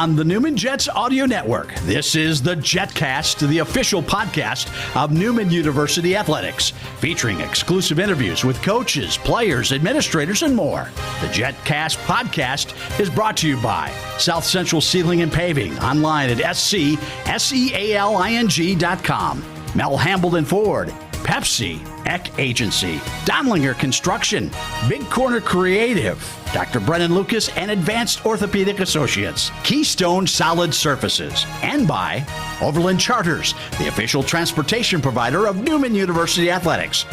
on the Newman Jets Audio Network. This is the Jetcast, the official podcast of Newman University Athletics, featuring exclusive interviews with coaches, players, administrators, and more. The Jetcast podcast is brought to you by South Central Sealing and Paving, online at SCSEALING.com. Mel Hambledon Ford, Pepsi, Eck Agency, Donlinger Construction, Big Corner Creative, Dr. Brennan Lucas and Advanced Orthopedic Associates, Keystone Solid Surfaces, and by Overland Charters, the official transportation provider of Newman University Athletics.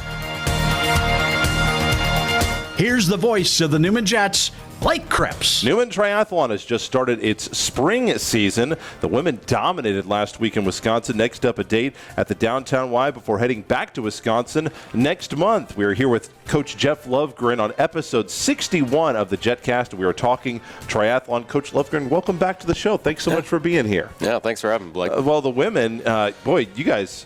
Here's the voice of the Newman Jets, Blake Cripps. Newman Triathlon has just started its spring season. The women dominated last week in Wisconsin. Next up, a date at the Downtown Y before heading back to Wisconsin next month. We are here with Coach Jeff Lovgren on episode 61 of the Jetcast. We are talking triathlon. Coach Lovgren, welcome back to the show. Thanks so much for being here. Yeah, thanks for having me, Blake. Well, the women, boy, you guys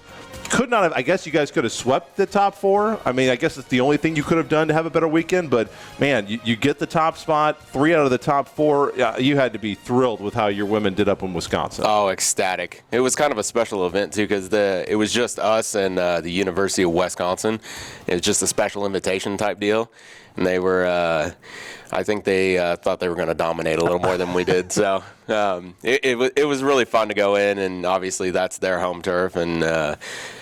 could not have, I guess you guys could have swept the top four. I mean, I guess it's the only thing you could have done to have a better weekend, but man, you get the top spot, 3 out of the top 4. You had to be thrilled with how your women did up in Wisconsin. Oh, ecstatic. It was kind of a special event too, because it was just us and the University of Wisconsin. It was just a special invitation type deal, and they were, I think they thought they were going to dominate a little more than we did. So it was really fun to go in, and obviously that's their home turf, and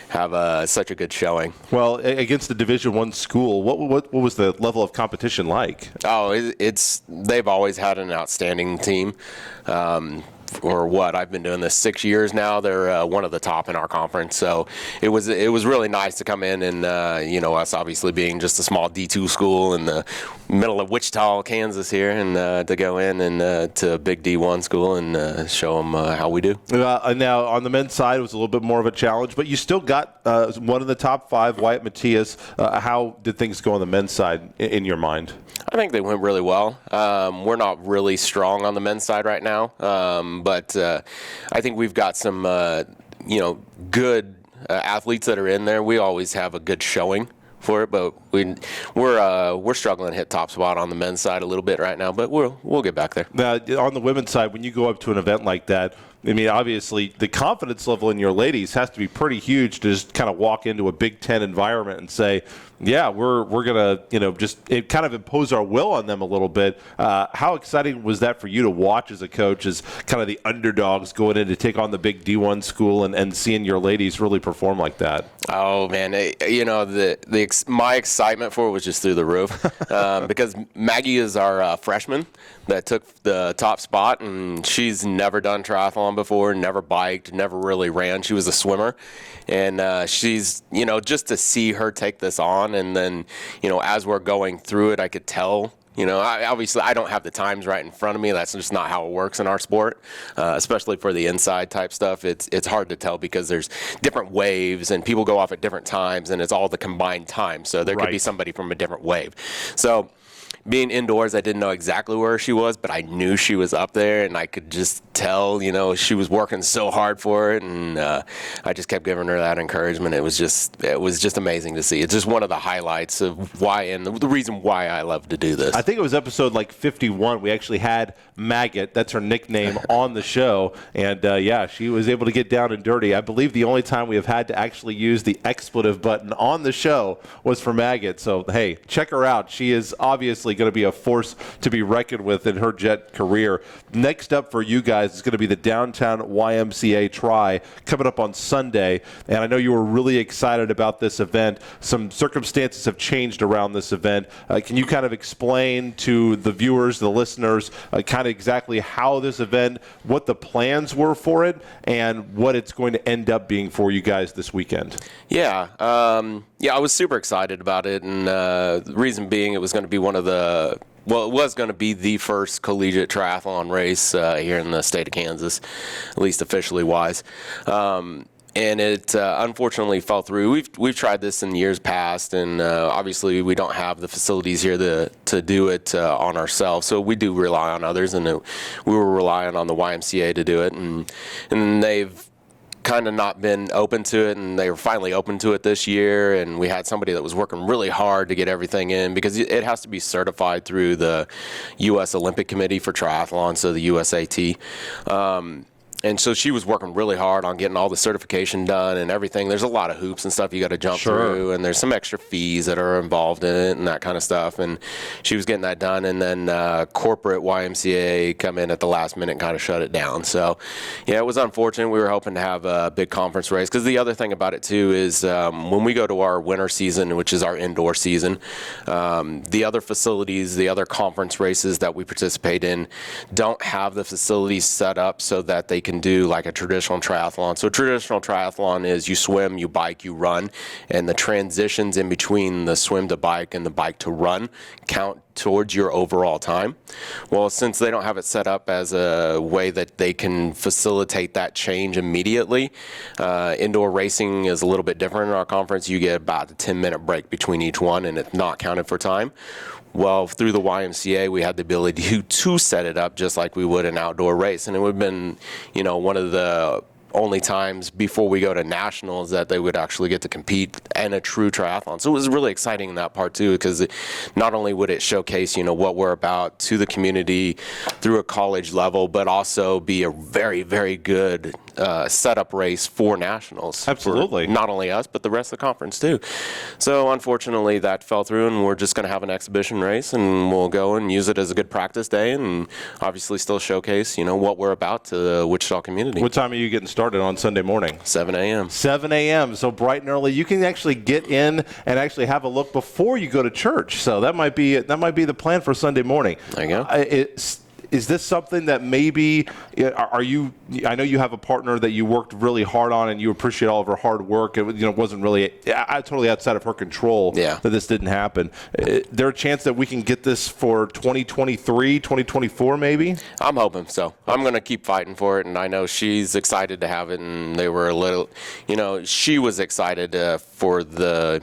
have such a good showing. Well, against the Division I school, what was the level of competition like? Oh, they've always had an outstanding team. I've been doing this 6 years now. They're one of the top in our conference, so it was really nice to come in and us obviously being just a small D2 school in the middle of Wichita, Kansas here, and to go in and to a big D1 school and show them how we do. Now on the men's side, it was a little bit more of a challenge, but you still got one of the top 5, Wyatt Matthias. How did things go on the men's side in your mind? I think they went really well. We're not really strong on the men's side right now, but I think we've got some, good athletes that are in there. We always have a good showing for it, but we're struggling to hit top spot on the men's side a little bit right now, but we'll get back there. Now, on the women's side, when you go up to an event like that, I mean, obviously, the confidence level in your ladies has to be pretty huge to just kind of walk into a Big Ten environment and say, yeah, we're going to, just kind of impose our will on them a little bit. How exciting was that for you to watch as a coach, as kind of the underdogs going in to take on the big D1 school and seeing your ladies really perform like that? Oh, man. My excitement for it was just through the roof because Maggie is our freshman that took the top spot, and she's never done triathlon before, never biked, never really ran. She was a swimmer, and she's, just to see her take this on, and then, as we're going through it, I could tell, obviously I don't have the times right in front of me. That's just not how it works in our sport, especially for the inside type stuff. It's hard to tell because there's different waves and people go off at different times, and it's all the combined time. So there could be somebody from a different wave. So being indoors, I didn't know exactly where she was, but I knew she was up there, and I could just tell, she was working so hard for it, and I just kept giving her that encouragement. It was just amazing to see. It's just one of the highlights of why, and the reason why I love to do this. I think it was episode 51. We actually had Maggot, that's her nickname, on the show, and she was able to get down and dirty. I believe the only time we have had to actually use the expletive button on the show was for Maggot. So, hey, check her out. She is obviously going to be a force to be reckoned with in her Jet career. Next up for you guys is going to be the Downtown Ymca Try coming up on Sunday, and I know you were really excited about this event. Some circumstances have changed around this event. Can you kind of explain to the viewers, the listeners, kind of exactly how this event, what the plans were for it, and what it's going to end up being for you guys this weekend? Yeah, I was super excited about it, and the reason being it was going to be it was going to be the first collegiate triathlon race here in the state of Kansas, at least officially wise. And it unfortunately fell through. We've tried this in years past, and obviously we don't have the facilities here to do it on ourselves. So we do rely on others, and we were relying on the YMCA to do it, and they've kind of not been open to it, and they were finally open to it this year. And we had somebody that was working really hard to get everything in, because it has to be certified through the U.S. Olympic Committee for Triathlon, so the USAT. And so she was working really hard on getting all the certification done and everything. There's a lot of hoops and stuff you got to jump through, and there's some extra fees that are involved in it and that kind of stuff. And she was getting that done, and then corporate YMCA come in at the last minute and kind of shut it down. So, yeah, it was unfortunate. We were hoping to have a big conference race, because the other thing about it, too, is when we go to our winter season, which is our indoor season, the other facilities, the other conference races that we participate in don't have the facilities set up so that they can do like a traditional triathlon. So a traditional triathlon is you swim, you bike, you run, and the transitions in between the swim to bike and the bike to run count towards your overall time. Well, since they don't have it set up as a way that they can facilitate that change immediately, indoor racing is a little bit different in our conference. You get about a 10-minute break between each one, and it's not counted for time. Well, through the YMCA, we had the ability to set it up just like we would an outdoor race. And it would have been, one of the only times before we go to nationals that they would actually get to compete in a true triathlon. So it was really exciting in that part too, because not only would it showcase, what we're about to the community through a college level, but also be a very, very good setup race for nationals. Absolutely. For not only us, but the rest of the conference too. So unfortunately that fell through, and we're just going to have an exhibition race, and we'll go and use it as a good practice day, and obviously still showcase, what we're about to the Wichita community. What time are you getting started on Sunday morning? 7 a.m. 7 a.m. So bright and early. You can actually get in and actually have a look before you go to church. So that might be the plan for Sunday morning. There you go. Is this something that maybe I know you have a partner that you worked really hard on, and you appreciate all of her hard work. It wasn't really totally outside of her control that this didn't happen. Is there a chance that we can get this for 2023, 2024 maybe? I'm hoping so. I'm going to keep fighting for it, and I know she's excited to have it, and they were a little, she was excited for the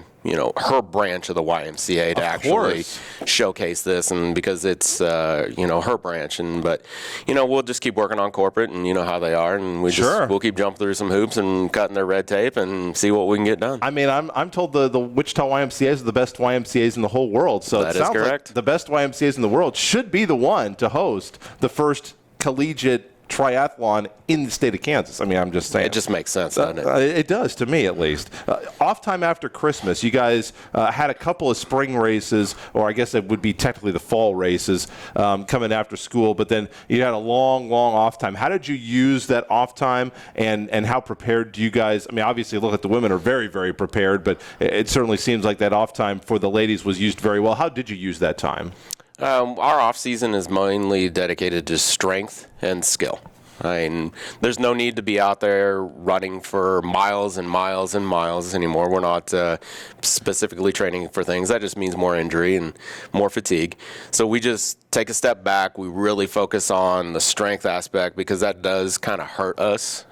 her branch of the YMCA to actually showcase this, and because it's her branch, but we'll just keep working on corporate, and how they are, and we'll keep jumping through some hoops and cutting their red tape and see what we can get done. I mean, I'm told the Wichita YMCA's are the best YMCA's in the whole world, so that it sounds is correct. like the best YMCA's in the world should be the one to host the first collegiate triathlon in the state of Kansas. I mean, I'm just saying. It just makes sense, doesn't it? It does, to me at least. Off time after Christmas, you guys had a couple of spring races, or I guess it would be technically the fall races, coming after school, but then you had a long, long off time. How did you use that off time, and how prepared do you guys, I mean, obviously look at the women are very, very prepared, but it certainly seems like that off time for the ladies was used very well. How did you use that time? Our off season is mainly dedicated to strength and skill. I mean, there's no need to be out there running for miles and miles and miles anymore. We're not specifically training for things. That just means more injury and more fatigue. So we just take a step back. We really focus on the strength aspect, because that does kind of hurt us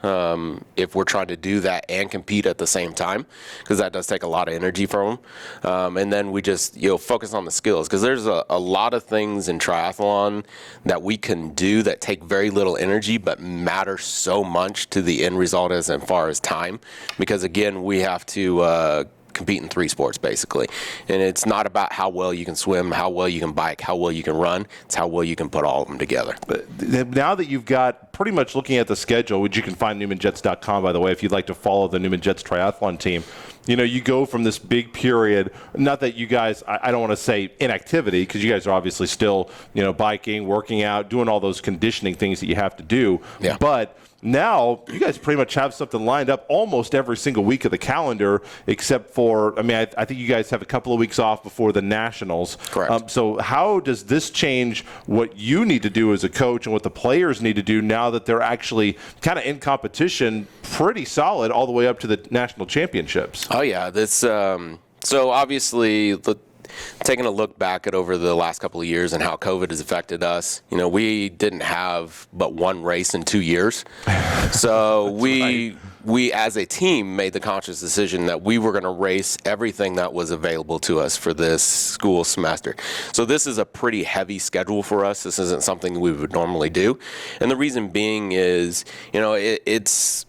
if we're trying to do that and compete at the same time, because that does take a lot of energy from them. And then we just focus on the skills, because there's a lot of things in triathlon that we can do that take very little energy but matter so much to the end result as far as time, because again, we have to compete in three sports basically, and it's not about how well you can swim, how well you can bike, how well you can run. It's how well you can put all of them together. Now that you've got pretty much looking at the schedule, which you can find NewmanJets.com, by the way, if you'd like to follow the Newman Jets triathlon team. You go from this big period, not that you guys, I don't want to say inactivity, because you guys are obviously still, biking, working out, doing all those conditioning things that you have to do. Yeah. But now you guys pretty much have something lined up almost every single week of the calendar, except for, I think you guys have a couple of weeks off before the Nationals. Correct. So how does this change what you need to do as a coach and what the players need to do now that they're actually kind of in competition pretty solid all the way up to the national championships? Oh, yeah. This, so obviously, taking a look back at over the last couple of years and how COVID has affected us, we didn't have but one race in 2 years. So we as a team made the conscious decision that we were going to race everything that was available to us for this school semester. So this is a pretty heavy schedule for us. This isn't something we would normally do. And the reason being is, it's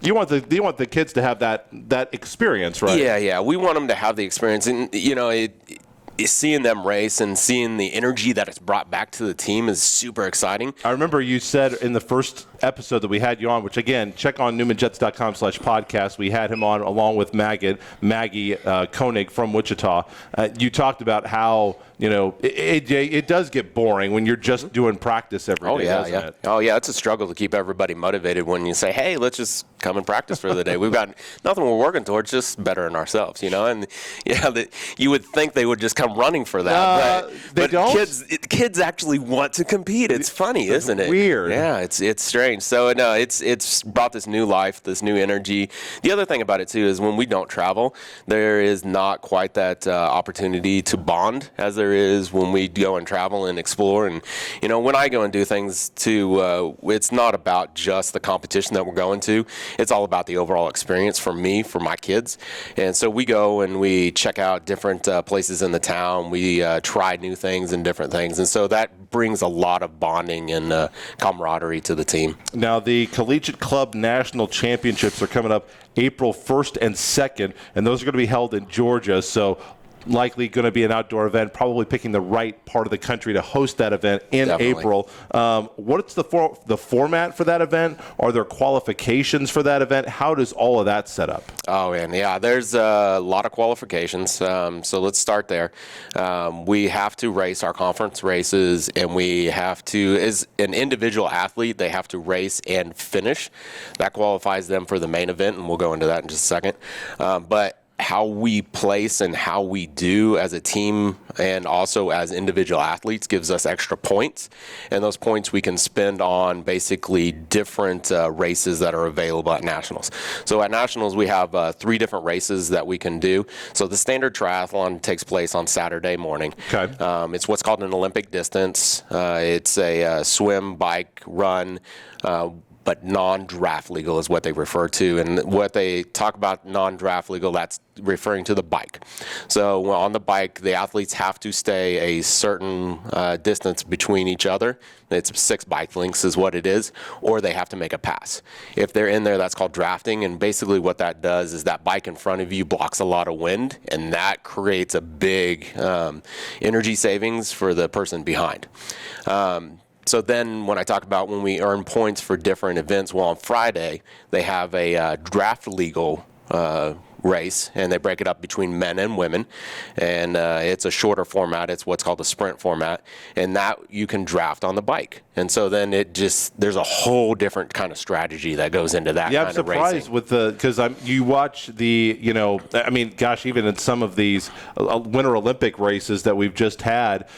You want the kids to have that experience, right? Yeah. We want them to have the experience, and seeing them race and seeing the energy that it's brought back to the team is super exciting. I remember you said in the first episode that we had you on, which again, check on newmanjets.com/podcast. We had him on along with Maggie Koenig from Wichita. You talked about how, it does get boring when you're just doing practice every day, doesn't it? Oh, yeah. It's a struggle to keep everybody motivated when you say, hey, let's just come and practice for the day. We've got nothing we're working towards, just bettering ourselves, And you would think they would just come running for that. They don't? Kids actually want to compete. It's funny, isn't it? Weird. Yeah, it's strange. So, no, it's brought this new life, this new energy. The other thing about it, too, is when we don't travel, there is not quite that opportunity to bond as there is when we go and travel and explore. And, when I go and do things, too, it's not about just the competition that we're going to. It's all about the overall experience for me, for my kids. And so we go and we check out different places in the town. We try new things and different things. And so that brings a lot of bonding and camaraderie to the team. Now, the Collegiate Club National Championships are coming up April 1st and 2nd, and those are going to be held in Georgia. So likely going to be an outdoor event, probably picking the right part of the country to host that event in April. What's the format for that event? Are there qualifications for that event? How does all of that set up? Oh, and yeah, there's a lot of qualifications. So let's start there. We have to race our conference races, and we have to, as an individual athlete, they have to race and finish. That qualifies them for the main event, and we'll go into that in just a second. But how we place and how we do as a team and also as individual athletes gives us extra points, and those points we can spend on basically different races that are available at nationals. So at nationals we have 3 different races that we can do. So the standard triathlon takes place on Saturday morning. Okay. It's what's called an Olympic distance. It's a swim, bike, run, but non-draft legal is what they refer to. And what they talk about non-draft legal, that's referring to the bike. So on the bike, the athletes have to stay a certain distance between each other. It's 6 bike lengths is what it is, or they have to make a pass. If they're in there, that's called drafting, and basically what that does is that bike in front of you blocks a lot of wind, and that creates a big energy savings for the person behind. So then when I talk about when we earn points for different events, well, on Friday, they have a draft legal race, and they break it up between men and women, and it's a shorter format. It's what's called a sprint format, and that you can draft on the bike. And so then there's a whole different kind of strategy that goes into that kind of racing. I'm surprised with because you watch even in some of these Winter Olympic races that we've just had,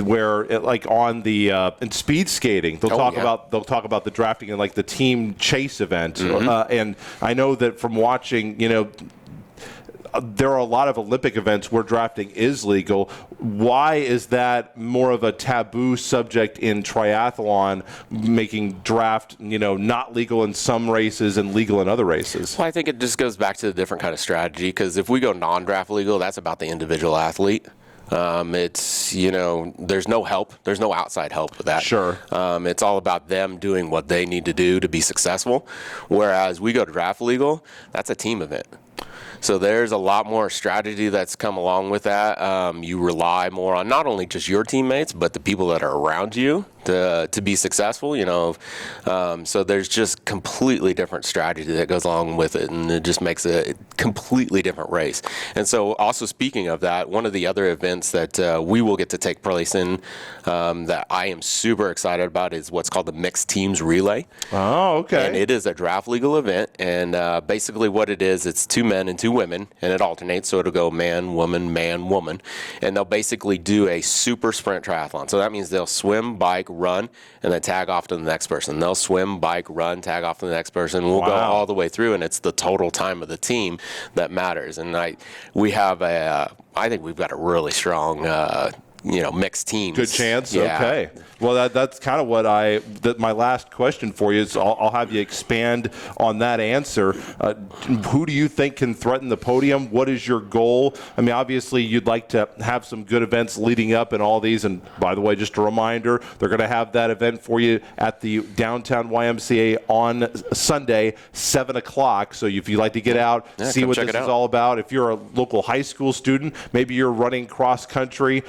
where on the in speed skating, they'll talk about the drafting and like the team chase event, and I know that from watching, there are a lot of Olympic events where drafting is legal. Why is that more of a taboo subject in triathlon, making draft, not legal in some races and legal in other races? Well, I think it just goes back to the different kind of strategy, because if we go non-draft legal, that's about the individual athlete. It's, there's no help. There's no outside help with that. Sure. It's all about them doing what they need to do to be successful. Whereas we go to draft legal, that's a team event. So there's a lot more strategy that's come along with that. You rely more on not only just your teammates, but the people that are around you to be successful, So there's just completely different strategy that goes along with it, and it just makes a completely different race. And so also speaking of that, one of the other events that we will get to take place in that I am super excited about is what's called the Mixed Teams Relay. Oh, okay. And it is a draft legal event, and basically what it is, it's 2 men and 2 women, and it alternates, so it'll go man, woman, and they'll basically do a super sprint triathlon. So that means they'll swim, bike, run, and then tag off to the next person. They'll swim, bike, run, tag off to the next person. We'll go all the way through, and it's the total time of the team that matters. And I think we've got a really strong mixed teams. Good chance. Yeah. Okay. Well, that's kind of what my last question for you is. I'll have you expand on that answer. Who do you think can threaten the podium? What is your goal? I mean, obviously, you'd like to have some good events leading up in all these. And by the way, just a reminder, they're going to have that event for you at the downtown YMCA on Sunday, 7 o'clock. So if you'd like to get out, see what this is all about. If you're a local high school student, maybe you're running cross country,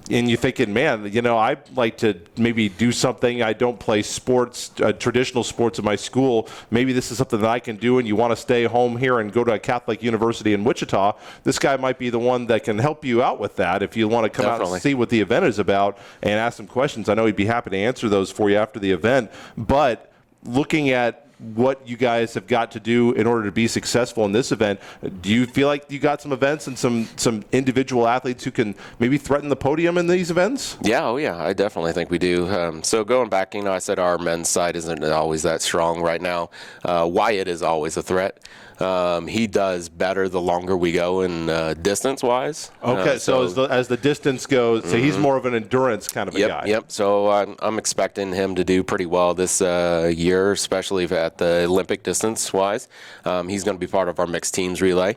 and you're thinking, man, I'd like to maybe do something. I don't play sports, traditional sports in my school. Maybe this is something that I can do, and you want to stay home here and go to a Catholic university in Wichita. This guy might be the one that can help you out with that if you want to come out and see what the event is about and ask some questions. I know he'd be happy to answer those for you after the event. But looking at what you guys have got to do in order to be successful in this event, do you feel like you got some events and some individual athletes who can maybe threaten the podium in these events? Yeah, I definitely think we do. So going back, I said our men's side isn't always that strong right now. Wyatt is always a threat. He does better the longer we go in distance-wise. Okay, so as the distance goes, so he's more of an endurance kind of a guy. Yep. So I'm expecting him to do pretty well this year, especially at the Olympic distance-wise. He's going to be part of our mixed teams relay.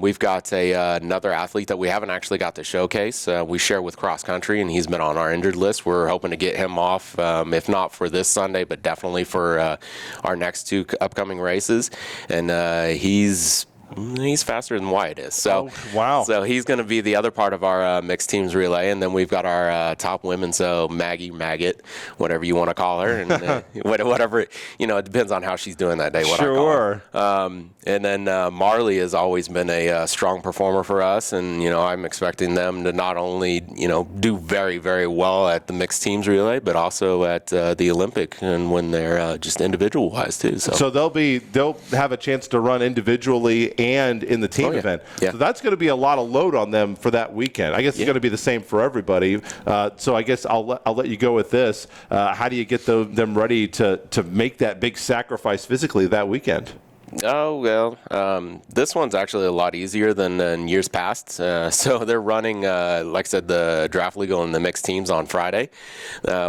We've got another athlete that we haven't actually got to showcase. We share with cross country, and he's been on our injured list. We're hoping to get him off, if not for this Sunday, but definitely for our next two upcoming races. And he's faster than Wyatt is. So, wow. So he's going to be the other part of our mixed teams relay. And then we've got our top women, so Maggot, whatever you want to call her. And whatever, it depends on how she's doing that day, what I call her. And then Marley has always been a strong performer for us. And, I'm expecting them to not only, do very, very well at the mixed teams relay, but also at the Olympic and when they're just individual-wise, too. So they'll have a chance to run individually and in the team event. Yeah. So that's going to be a lot of load on them for that weekend. I guess it's going to be the same for everybody. So I guess I'll let you go with this. How do you get them ready to make that big sacrifice physically that weekend? Oh, well, this one's actually a lot easier than years past. So they're running, like I said, the draft legal and the mixed teams on Friday.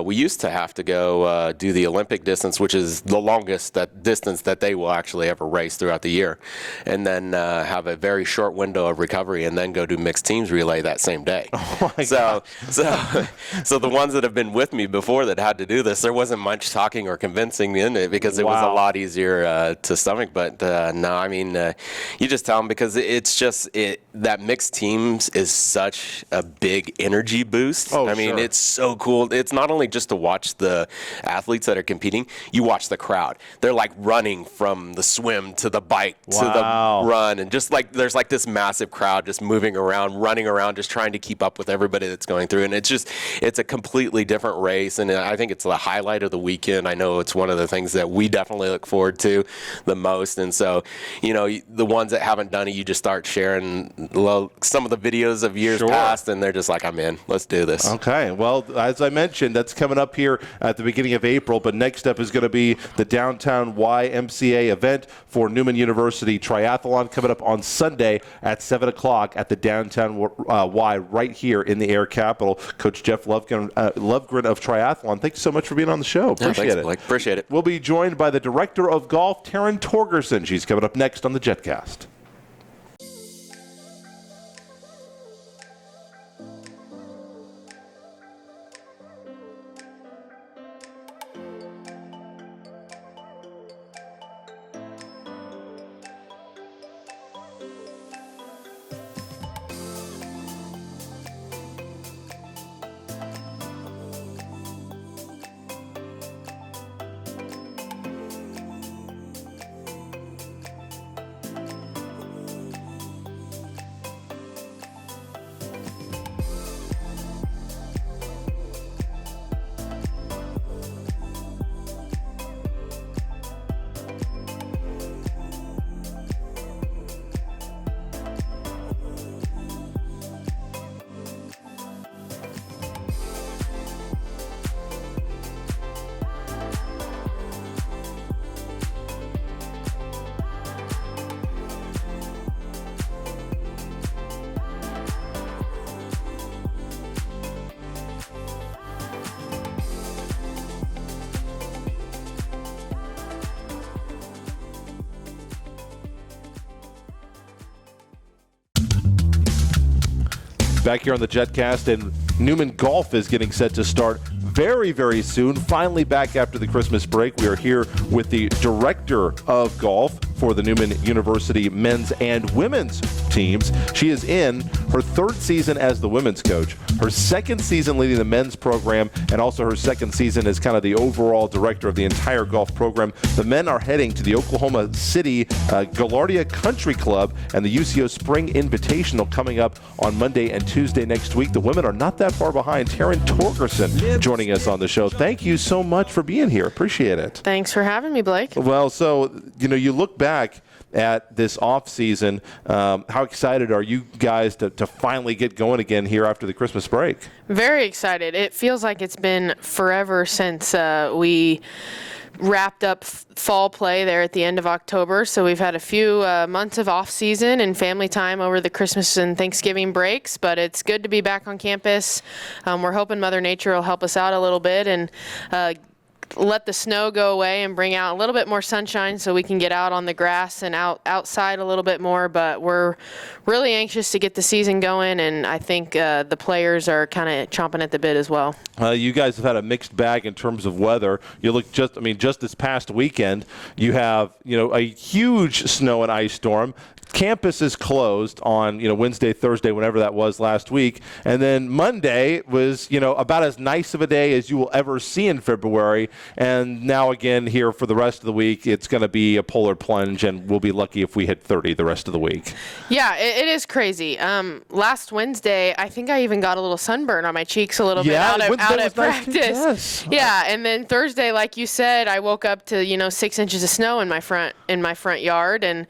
We used to have to go do the Olympic distance, which is the longest distance that they will actually ever race throughout the year, and then have a very short window of recovery and then go do mixed teams relay that same day. Oh my God. So the ones that have been with me before that had to do this, there wasn't much talking or convincing in it because it was a lot easier to stomach. But no, I mean, you just tell them because it's just that mixed teams is such a big energy boost. I mean, it's so cool. It's not only just to watch the athletes that are competing, you watch the crowd. They're like running from the swim to the bike to the run. And just like there's like this massive crowd just moving around, running around, just trying to keep up with everybody that's going through. And it's a completely different race. And I think it's the highlight of the weekend. I know it's one of the things that we definitely look forward to the most. And so, the ones that haven't done it, you just start sharing some of the videos of years past, and they're just like, I'm in. Let's do this. Okay. Well, as I mentioned, that's coming up here at the beginning of April, but next up is going to be the downtown YMCA event for Newman University Triathlon coming up on Sunday at 7 o'clock at the downtown Y right here in the Air Capital. Coach Jeff Lovgren of Triathlon, thanks so much for being on the show. Appreciate it. Blake. Appreciate it. We'll be joined by the Director of Golf, Taryn Torgerson. She's coming up next on the Jetcast. back here on the Jetcast, and Newman Golf is getting set to start very, very soon. Finally back after the Christmas break. We are here with the director of golf for the Newman University men's and women's teams. She is in her third season as the women's coach, her second season leading the men's program, and also her second season as kind of the overall director of the entire golf program. The men are heading to the Oklahoma City Gaillardia Country Club and the UCO Spring Invitational coming up on Monday and Tuesday next week. The women are not that far behind. Taryn Torgerson joining us on the show. Thank you so much for being here. Appreciate it. Thanks for having me, Blake. Well, so, you look back at this off season. How excited are you guys to finally get going again here after the Christmas break? Very excited. It feels like it's been forever since we wrapped up fall play there at the end of October. So we've had a few months of off season and family time over the Christmas and Thanksgiving breaks, but it's good to be back on campus. We're hoping Mother Nature will help us out a little bit and let the snow go away and bring out a little bit more sunshine so we can get out on the grass and outside a little bit more. But we're really anxious to get the season going, and I think the players are kind of chomping at the bit as well. You guys have had a mixed bag in terms of weather. You look just this past weekend, you have, a huge snow and ice storm. Campus is closed on, Wednesday, Thursday, whenever that was last week. And then Monday was, about as nice of a day as you will ever see in February. And now again here for the rest of the week, it's going to be a polar plunge, and we'll be lucky if we hit 30 the rest of the week. Yeah, it is crazy. Last Wednesday, I think I even got a little sunburn on my cheeks a little bit out of practice. Yes. Yeah, and then Thursday, like you said, I woke up to, 6 inches of snow in my front yard, and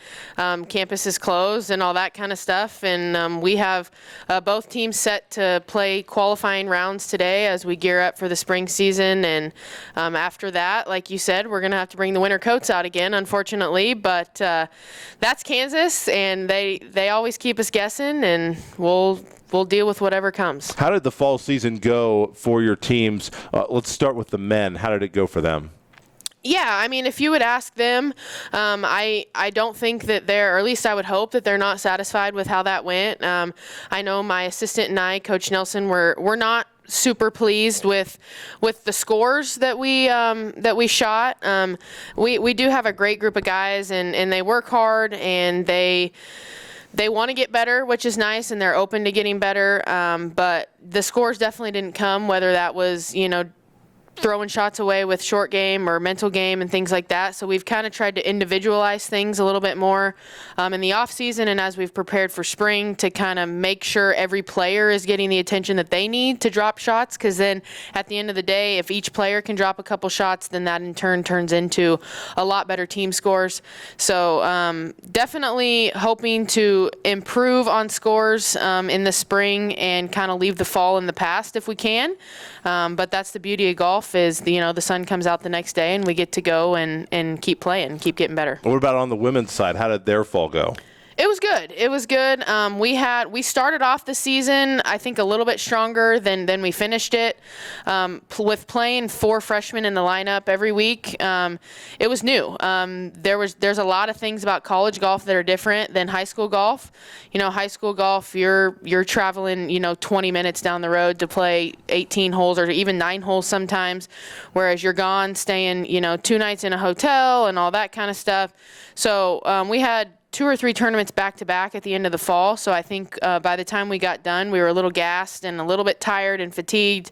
campus is closed and all that kind of stuff. And we have both teams set to play qualifying rounds today as we gear up for the spring season. And after that, like you said, we're going to have to bring the winter coats out again, unfortunately. But that's Kansas, and they always keep us guessing, and we'll deal with whatever comes. How did the fall season go for your teams? Let's start with the men. How did it go for them? Yeah, I mean, if you would ask them, I don't think that they're, or at least I would hope that they're not satisfied with how that went. I know my assistant and I, Coach Nelson, we're not super pleased with the scores that we shot. We do have a great group of guys, and they work hard, and they want to get better, which is nice, and they're open to getting better. But the scores definitely didn't come, whether that was, throwing shots away with short game or mental game and things like that. So we've kind of tried to individualize things a little bit more in the off season, and as we've prepared for spring, to kind of make sure every player is getting the attention that they need to drop shots, because then at the end of the day, if each player can drop a couple shots, then that in turn turns into a lot better team scores. So definitely hoping to improve on scores in the spring and kind of leave the fall in the past if we can. But that's the beauty of golf, is the sun comes out the next day and we get to go and keep playing, keep getting better. What about on the women's side? How did their fall go? It was good. It was good. We started off the season, I think, a little bit stronger than we finished it. With playing 4 freshmen in the lineup every week, it was new. There's a lot of things about college golf that are different than high school golf. High school golf, you're traveling 20 minutes down the road to play 18 holes or even 9 holes sometimes, whereas you're gone staying 2 nights in a hotel and all that kind of stuff. So we had 2 or 3 tournaments back to back at the end of the fall. So I think by the time we got done, we were a little gassed and a little bit tired and fatigued.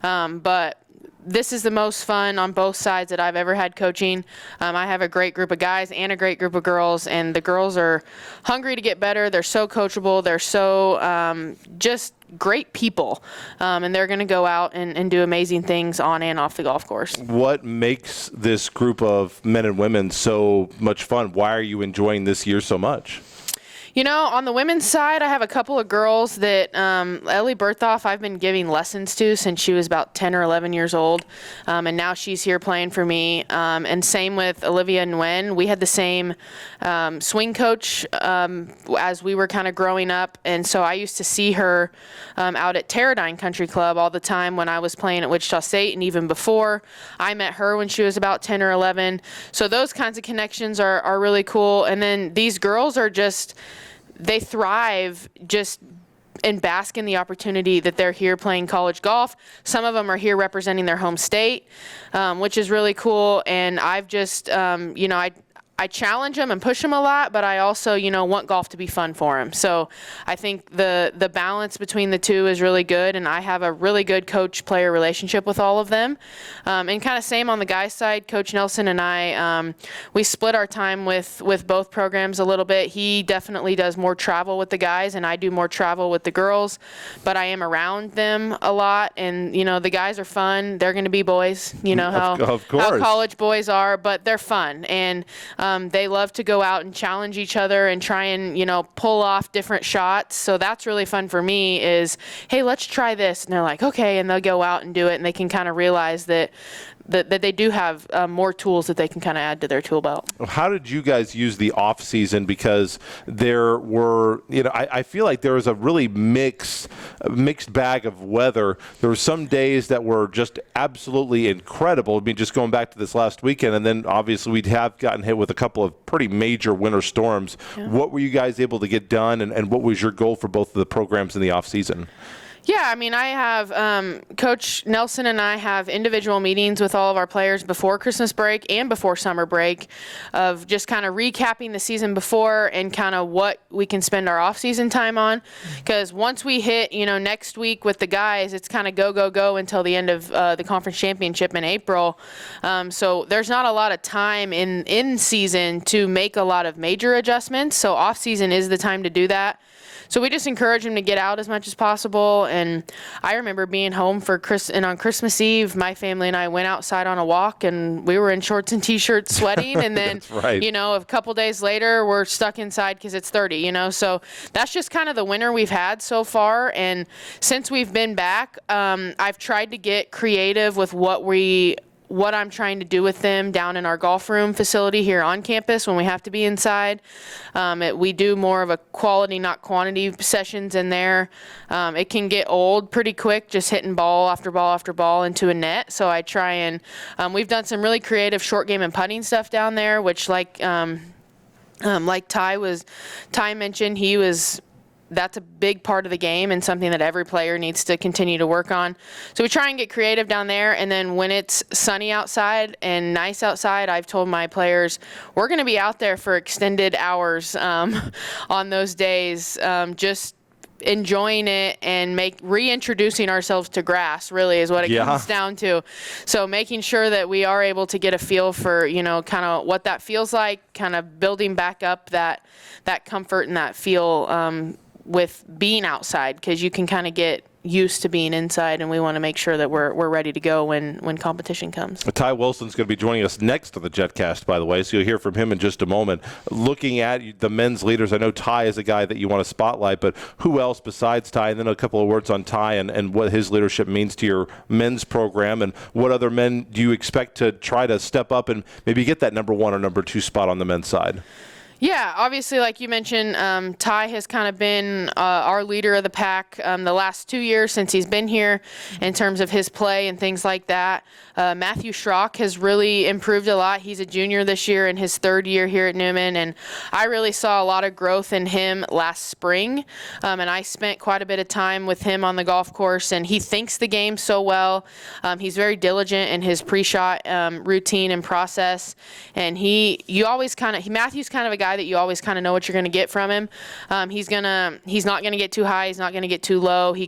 But this is the most fun on both sides that I've ever had coaching. I have a great group of guys and a great group of girls, and the girls are hungry to get better. They're so coachable. They're so just great people, and they're going to go out and do amazing things on and off the golf course. What makes this group of men and women so much fun? Why are you enjoying this year so much? On the women's side, I have a couple of girls that Ellie Berthoff I've been giving lessons to since she was about 10 or 11 years old, and now she's here playing for me. And same with Olivia Nguyen. We had the same swing coach as we were kind of growing up, and so I used to see her out at Teradyne Country Club all the time when I was playing at Wichita State, and even before. I met her when she was about 10 or 11. So those kinds of connections are really cool. And then these girls are just, they thrive just and bask in the opportunity that they're here playing college golf. Some of them are here representing their home state, which is really cool. And I've just, I challenge them and push them a lot, but I also, want golf to be fun for them. So I think the balance between the two is really good, and I have a really good coach-player relationship with all of them. And kind of same on the guys' side, Coach Nelson and I, we split our time with both programs a little bit. He definitely does more travel with the guys, and I do more travel with the girls, but I am around them a lot, and, the guys are fun. They're going to be boys, how college boys are, but they're fun, and they love to go out and challenge each other and try and, pull off different shots. So that's really fun for me is, hey, let's try this. And they're like, okay. And they'll go out and do it. And they can kind of realize that they do have more tools that they can kind of add to their tool belt. How did you guys use the off season? Because there were, I feel like there was a really mixed bag of weather. There were some days that were just absolutely incredible. I mean, just going back to this last weekend, and then obviously we'd have gotten hit with a couple of pretty major winter storms. Yeah. What were you guys able to get done, and what was your goal for both of the programs in the off season? Yeah, I mean, I have Coach Nelson and I have individual meetings with all of our players before Christmas break and before summer break of just kind of recapping the season before and kind of what we can spend our off-season time on. Because once we hit, next week with the guys, it's kind of go until the end of the conference championship in April. So there's not a lot of time in season to make a lot of major adjustments. So off-season is the time to do that. So we just encourage them to get out as much as possible. And I remember being home and on Christmas Eve, my family and I went outside on a walk, and we were in shorts and T-shirts sweating. And then, right. A couple days later, we're stuck inside because it's 30, So that's just kind of the winter we've had so far. And since we've been back, I've tried to get creative with what I'm trying to do with them down in our golf room facility here on campus when we have to be inside. We do more of a quality, not quantity sessions in there. It can get old pretty quick, just hitting ball after ball after ball into a net. So I try and we've done some really creative short game and putting stuff down there, which like Ty mentioned, that's a big part of the game and something that every player needs to continue to work on. So we try and get creative down there. And then when it's sunny outside and nice outside, I've told my players, we're going to be out there for extended hours on those days, just enjoying it and reintroducing ourselves to grass really is what it comes down to. So making sure that we are able to get a feel for, kind of what that feels like, kind of building back up that comfort and that feel with being outside, because you can kind of get used to being inside, and we want to make sure that we're ready to go when competition comes. Ty Wilson's going to be joining us next to the Jetcast, by the way, so you'll hear from him in just a moment. Looking at the men's leaders, I know Ty is a guy that you want to spotlight, but who else besides Ty? And then a couple of words on Ty and what his leadership means to your men's program, and what other men do you expect to try to step up and maybe get that number 1 or number 2 spot on the men's side? Yeah, obviously, like you mentioned, Ty has kind of been our leader of the pack the last 2 years since he's been here in terms of his play and things like that. Matthew Schrock has really improved a lot. He's a junior this year in his 3rd year here at Newman, and I really saw a lot of growth in him last spring, and I spent quite a bit of time with him on the golf course, and he thinks the game so well. He's very diligent in his pre-shot routine and process, and Matthew's kind of a guy that you always kind of know what you're going to get from him. He's not going to get too high. He's not going to get too low. He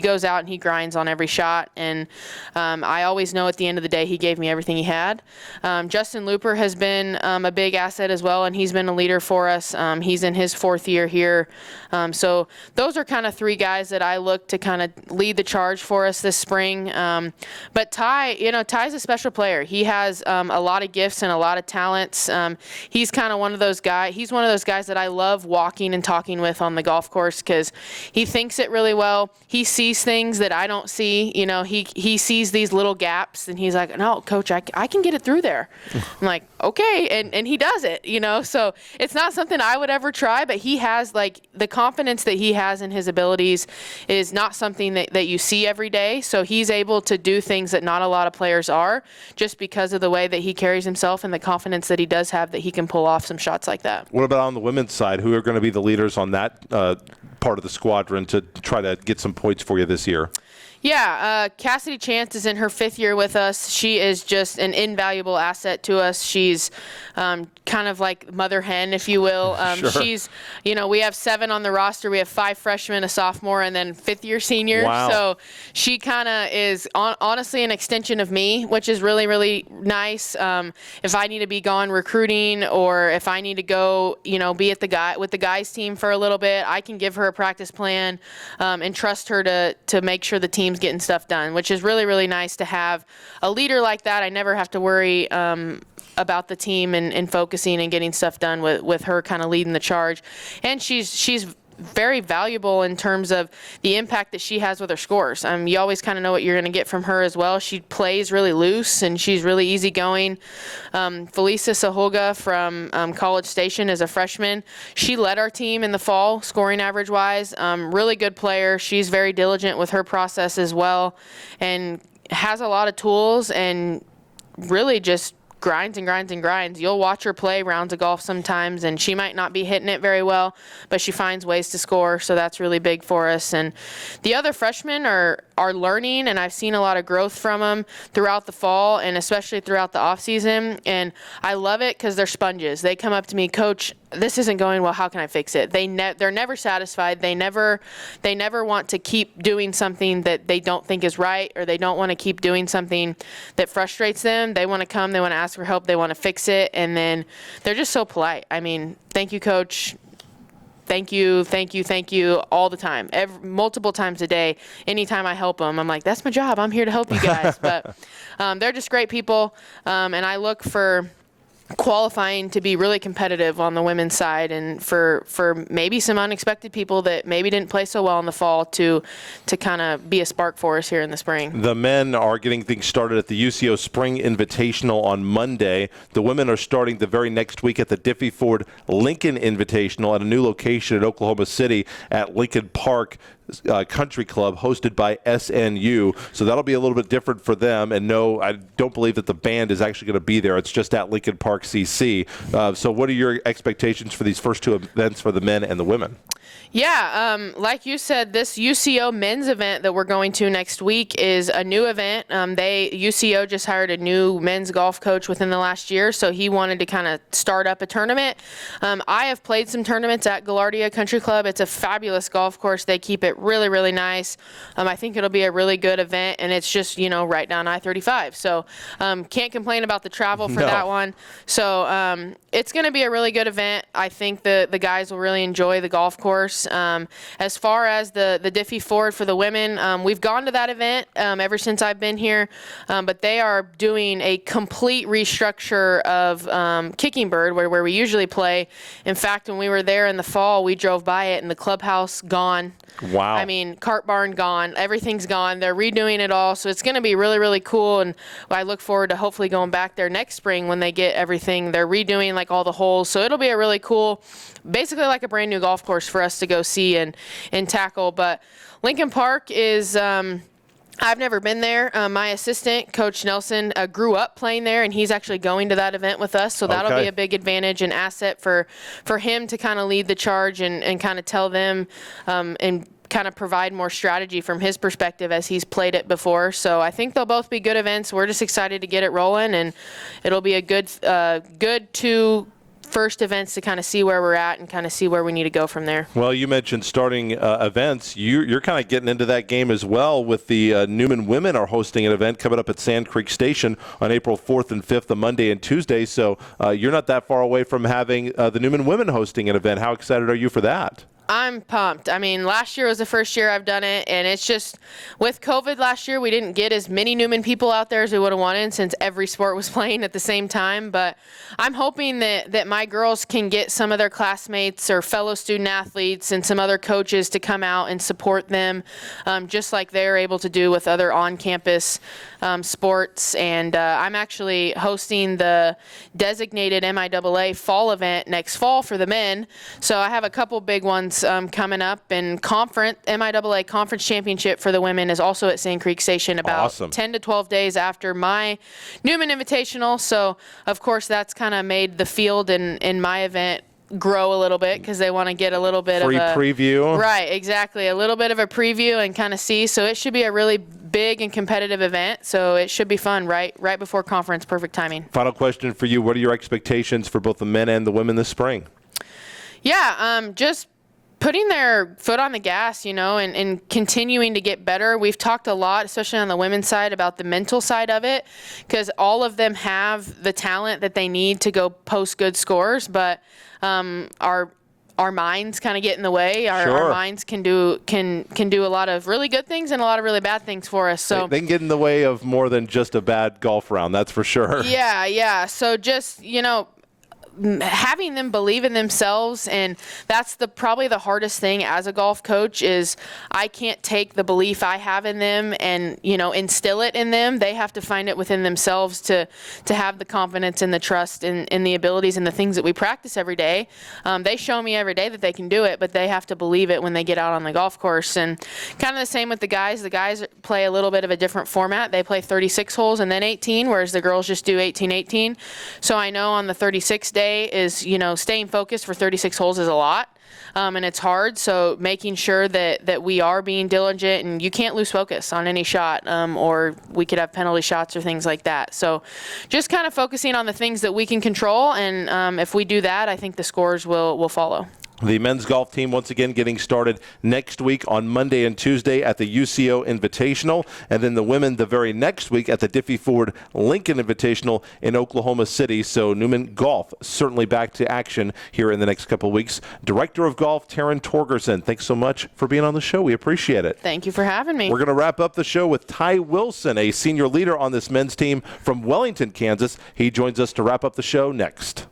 goes out and he grinds on every shot. And I always know at the end of the day, he gave me everything he had. Justin Looper has been a big asset as well, and he's been a leader for us. He's in his 4th year here. So those are kind of 3 guys that I look to kind of lead the charge for us this spring. But Ty's a special player. He has a lot of gifts and a lot of talents. He's kind of one of those guys. He's one of those guys that I love walking and talking with on the golf course because he thinks it really well. He sees things that I don't see. He sees these little gaps, and he's like, "No, Coach, I can get it through there." I'm like, "Okay," and he does it. So it's not something I would ever try, but he has the confidence that he has in his abilities is not something that you see every day. So he's able to do things that not a lot of players are, just because of the way that he carries himself and the confidence that he does have that he can pull off some shots like that. What about on the women's side? Who are going to be the leaders on that part of the squadron to try to get some points for you this year. Yeah, Cassidy Chance is in her 5th year with us. She is just an invaluable asset to us. She's kind of like mother hen, if you will. Sure. She's, we have 7 on the roster. We have 5 freshmen, a sophomore, and then 5th-year senior. Wow. So she kind of is honestly an extension of me, which is really, really nice. If I need to be gone recruiting, or if I need to go, be at with the guys team for a little bit, I can give her a practice plan and trust her to make sure the team's getting stuff done, which is really, really nice to have a leader like that. I never have to worry about the team and focusing and getting stuff done with her kind of leading the charge. And she's very valuable in terms of the impact that she has with her scores. You always kind of know what you're going to get from her as well. She plays really loose and she's really easygoing. Felicia Saholga from College Station is a freshman. She led our team in the fall, scoring average wise. Really good player. She's very diligent with her process as well, and has a lot of tools and really just grinds and grinds and grinds. You'll watch her play rounds of golf sometimes, and she might not be hitting it very well, but she finds ways to score, so that's really big for us. And the other freshmen are learning, and I've seen a lot of growth from them throughout the fall and especially throughout the off season. And I love it because they're sponges. They come up to me, Coach, this isn't going well. How can I fix it? They're never satisfied. They never want to keep doing something that they don't think is right, or they don't want to keep doing something that frustrates them. They want to come. They want to ask for help. They want to fix it, and then they're just so polite. I mean, thank you, Coach. Thank you all the time, multiple times a day. Anytime I help them, I'm like, that's my job. I'm here to help you guys. But they're just great people, and I look for qualifying to be really competitive on the women's side, and for maybe some unexpected people that maybe didn't play so well in the fall to kind of be a spark for us here in the spring. The men are getting things started at the UCO Spring Invitational on Monday. The women are starting the very next week at the Diffie Ford Lincoln Invitational at a new location in Oklahoma City at Lincoln Park Country Club, hosted by SNU. So that'll be a little bit different for them. And no, I don't believe that the band is actually going to be there. It's just at Lincoln Park CC. So what are your expectations for these first 2 events for the men and the women? Yeah, like you said, this UCO men's event that we're going to next week is a new event. UCO just hired a new men's golf coach within the last year, so he wanted to kind of start up a tournament. I have played some tournaments at Gaillardia Country Club. It's a fabulous golf course. They keep it really, really nice. I think it'll be a really good event, and it's just, right down I-35. So can't complain about the travel for that one. So it's going to be a really good event. I think the guys will really enjoy the golf course. As far as the Diffie Ford for the women, we've gone to that event ever since I've been here, but they are doing a complete restructure of Kicking Bird, where we usually play. In fact, when we were there in the fall, we drove by it, and the clubhouse gone. Wow. I mean, cart barn gone. Everything's gone. They're redoing it all, so it's going to be really, really cool, and I look forward to hopefully going back there next spring when they get everything. They're redoing, like, all the holes, so it'll be a really cool, basically like a brand new golf course for us to go see and tackle. But Lincoln Park is I've never been there. My assistant, Coach Nelson, grew up playing there, and he's actually going to that event with us. So that'll be a big advantage and asset for him to kind of lead the charge and kind of tell them and kind of provide more strategy from his perspective as he's played it before. So I think they'll both be good events. We're just excited to get it rolling, and it'll be a good 2 first events to kind of see where we're at and kind of see where we need to go from there. Well, you mentioned starting events. You're kind of getting into that game as well with the Newman women are hosting an event coming up at Sand Creek Station on April 4th and 5th, on Monday and Tuesday. So you're not that far away from having the Newman women hosting an event. How excited are you for that? I'm pumped. I mean, last year was the first year I've done it, and it's just, with COVID last year, we didn't get as many Newman people out there as we would have wanted since every sport was playing at the same time. But I'm hoping that my girls can get some of their classmates or fellow student athletes and some other coaches to come out and support them, just like they're able to do with other on-campus sports. And I'm actually hosting the designated MIAA fall event next fall for the men. So I have a couple big ones coming up, and MIAA Conference Championship for the women is also at Sand Creek Station about 10 to 12 days after my Newman Invitational. So, of course, that's kind of made the field in my event grow a little bit because they want to get a little bit Free of a preview. Right, exactly. A little bit of a preview and kind of see. So it should be a really big and competitive event. So it should be fun right before conference. Perfect timing. Final question for you. What are your expectations for both the men and the women this spring? Yeah, just putting their foot on the gas, and continuing to get better. We've talked a lot, especially on the women's side, about the mental side of it, because all of them have the talent that they need to go post good scores, but our minds kind of get in the way. Our minds can do a lot of really good things and a lot of really bad things for us. So they can get in the way of more than just a bad golf round, that's for sure. Yeah. So just, having them believe in themselves, and that's probably the hardest thing as a golf coach is I can't take the belief I have in them and instill it in them. They have to find it within themselves to have the confidence and the trust in the abilities and the things that we practice every day. They show me every day that they can do it, but they have to believe it when they get out on the golf course. And kind of the same with the guys. The guys play a little bit of a different format. They play 36 holes and then 18, whereas the girls just do 18-18. So I know on the 36th day is, staying focused for 36 holes is a lot. And it's hard, so making sure that we are being diligent, and you can't lose focus on any shot, or we could have penalty shots or things like that. So just kind of focusing on the things that we can control, and if we do that, I think the scores will follow. The men's golf team once again getting started next week on Monday and Tuesday at the UCO Invitational, and then the women the very next week at the Diffie Ford Lincoln Invitational in Oklahoma City. So Newman Golf certainly back to action here in the next couple of weeks. Director of Golf, Taryn Torgerson, thanks so much for being on the show. We appreciate it. Thank you for having me. We're going to wrap up the show with Ty Wilson, a senior leader on this men's team from Wellington, Kansas. He joins us to wrap up the show next.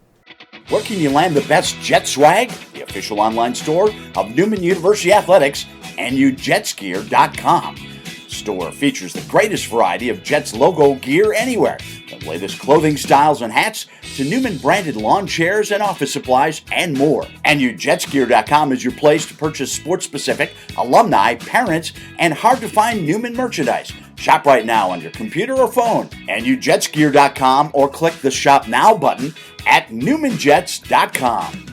Where can you land the best Jet swag? The official online store of Newman University Athletics, NUJetsgear.com. The store features the greatest variety of Jets logo gear anywhere. The latest clothing styles and hats to Newman branded lawn chairs and office supplies and more. NUJetsgear.com is your place to purchase sports specific, alumni, parents, and hard to find Newman merchandise. Shop right now on your computer or phone. NUJetsgear.com or click the Shop Now button at NewmanJets.com.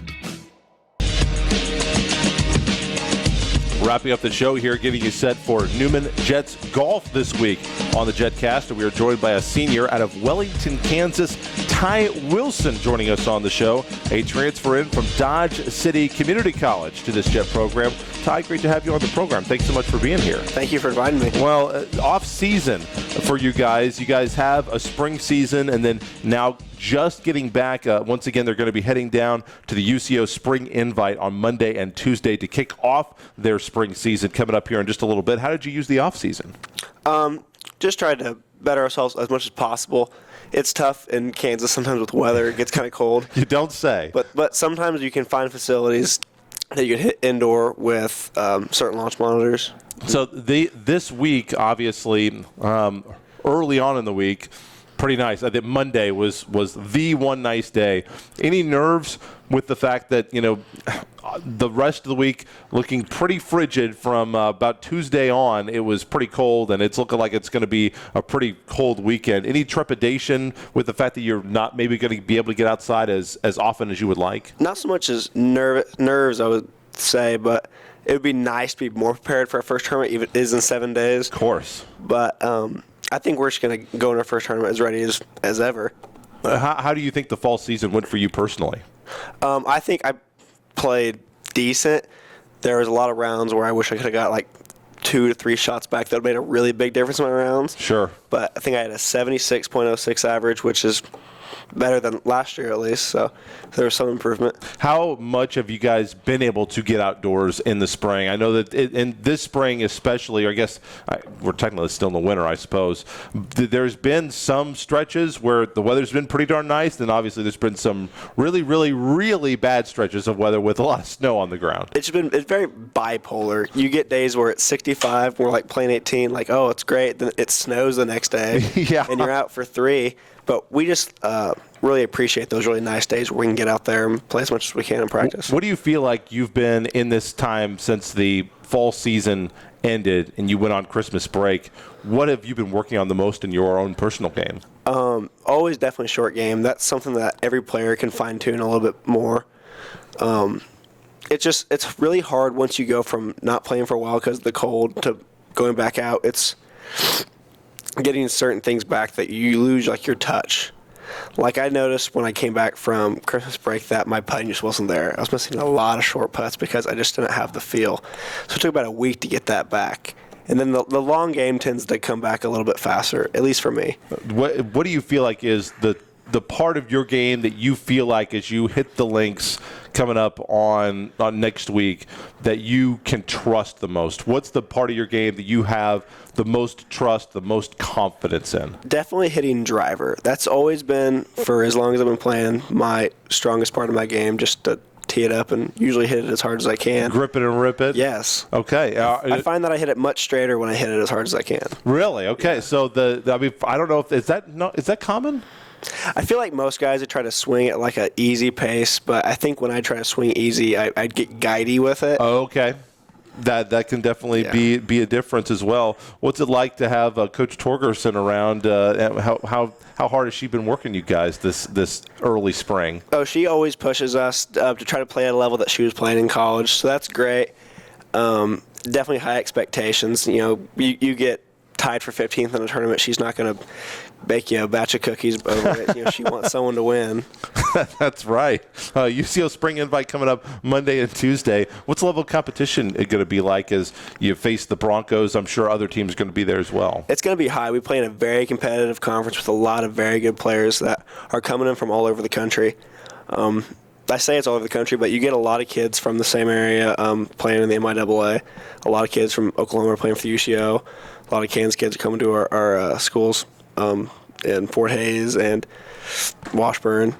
Wrapping up the show here, getting you set for Newman Jets golf this week on the Jetcast. And we are joined by a senior out of Wellington, Kansas, Ty Wilson, joining us on the show, a transfer in from Dodge City Community College to this Jet program. Ty, great to have you on the program. Thanks so much for being here. Thank you for inviting me. Well, off season for you guys. You guys have a spring season, and then now just getting back. Once again, they're going to be heading down to the UCO Spring Invite on Monday and Tuesday to kick off their spring season coming up here in just a little bit. How did you use the off season? Just tried to better ourselves as much as possible. It's tough in Kansas sometimes with weather. It gets kind of cold. You don't say. But sometimes you can find facilities that you can hit indoor with certain launch monitors. So this week, obviously, early on in the week, pretty nice. I think Monday was the one nice day. Any nerves with the fact that, the rest of the week looking pretty frigid from about Tuesday on? It was pretty cold, and it's looking like it's going to be a pretty cold weekend. Any trepidation with the fact that you're not maybe going to be able to get outside as often as you would like? Not so much as nerves, I would say, but it would be nice to be more prepared for our first tournament, even if it is in 7 days. Of course. But I think we're just going to go in our first tournament as ready as ever. How do you think the fall season went for you personally? I think I played decent. There was a lot of rounds where I wish I could have got like 2 to 3 shots back. That would have made a really big difference in my rounds. Sure. But I think I had a 76.06 average, which is better than last year at least, so there was some improvement. How much have you guys been able to get outdoors in the spring? I know that in this spring especially, or I guess we're technically still in the winter, I suppose, there's been some stretches where the weather's been pretty darn nice, then obviously there's been some really, really, really bad stretches of weather with a lot of snow on the ground. It's very bipolar. You get days where it's 65, we're like playing 18, like, oh, it's great, then it snows the next day, yeah, and you're out for 3. But we just really appreciate those really nice days where we can get out there and play as much as we can in practice. What do you feel like you've been in this time since the fall season ended and you went on Christmas break? What have you been working on the most in your own personal game? Always definitely short game. That's something that every player can fine-tune a little bit more. It's really hard once you go from not playing for a while because of the cold to going back out. It's getting certain things back that you lose, like your touch. Like I noticed when I came back from Christmas break that my putting just wasn't there. I was missing a lot of short putts because I just didn't have the feel. So it took about a week to get that back. And then the long game tends to come back a little bit faster, at least for me. What do you feel like is the part of your game that you feel like as you hit the links coming up on next week that you can trust the most? What's the part of your game that you have the most trust, the most confidence in? Definitely hitting driver. That's always been, for as long as I've been playing, my strongest part of my game, just to tee it up and usually hit it as hard as I can. Grip it and rip it? Yes. Okay. I find that I hit it much straighter when I hit it as hard as I can. Really? Okay. Yeah. So I don't know if is that common? I feel like most guys would try to swing at like an easy pace, but I think when I try to swing easy, I'd get guidey with it. Oh, okay. That can definitely be a difference as well. What's it like to have Coach Torgerson around? How hard has she been working you guys this early spring? Oh, she always pushes us to try to play at a level that she was playing in college, so that's great. Definitely high expectations. You know, you get tied for 15th in a tournament, she's not going to bake you a batch of cookies over it. You know, she wants someone to win. That's right. UCO Spring Invite coming up Monday and Tuesday. What's the level of competition going to be like as you face the Broncos? I'm sure other teams are going to be there as well. It's going to be high. We play in a very competitive conference with a lot of very good players that are coming in from all over the country. I say it's all over the country, but you get a lot of kids from the same area playing in the MIAA. A lot of kids from Oklahoma are playing for the UCO. A lot of Kansas kids are coming to our schools in Fort Hays and Washburn.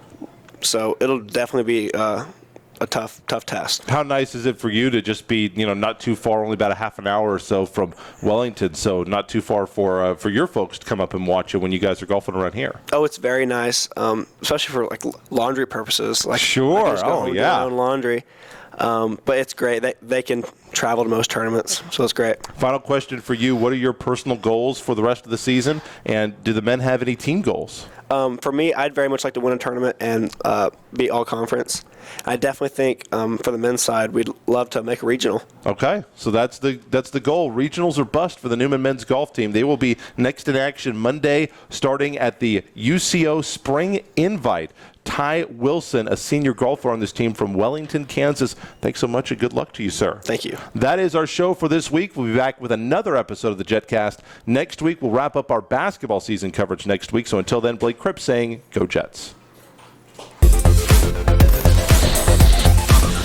So it'll definitely be a tough test. How nice is it for you to just be, not too far, only about a half an hour or so from Wellington, so not too far for your folks to come up and watch it when you guys are golfing around here? Oh, it's very nice, especially for like laundry purposes. Like, sure. I just go home and do my own laundry. But it's great. They can travel to most tournaments, so it's great. Final question for you. What are your personal goals for the rest of the season, and do the men have any team goals? For me, I'd very much like to win a tournament and be all-conference. I definitely think for the men's side, we'd love to make a regional. Okay, so that's the goal. Regionals or bust for the Newman men's golf team. They will be next in action Monday, starting at the UCO Spring Invite. Ty Wilson, a senior golfer on this team from Wellington, Kansas. Thanks so much and good luck to you, sir. Thank you. That is our show for this week. We'll be back with another episode of the Jetcast next week. We'll wrap up our basketball season coverage next week. So until then, Blake Cripps saying, go Jets.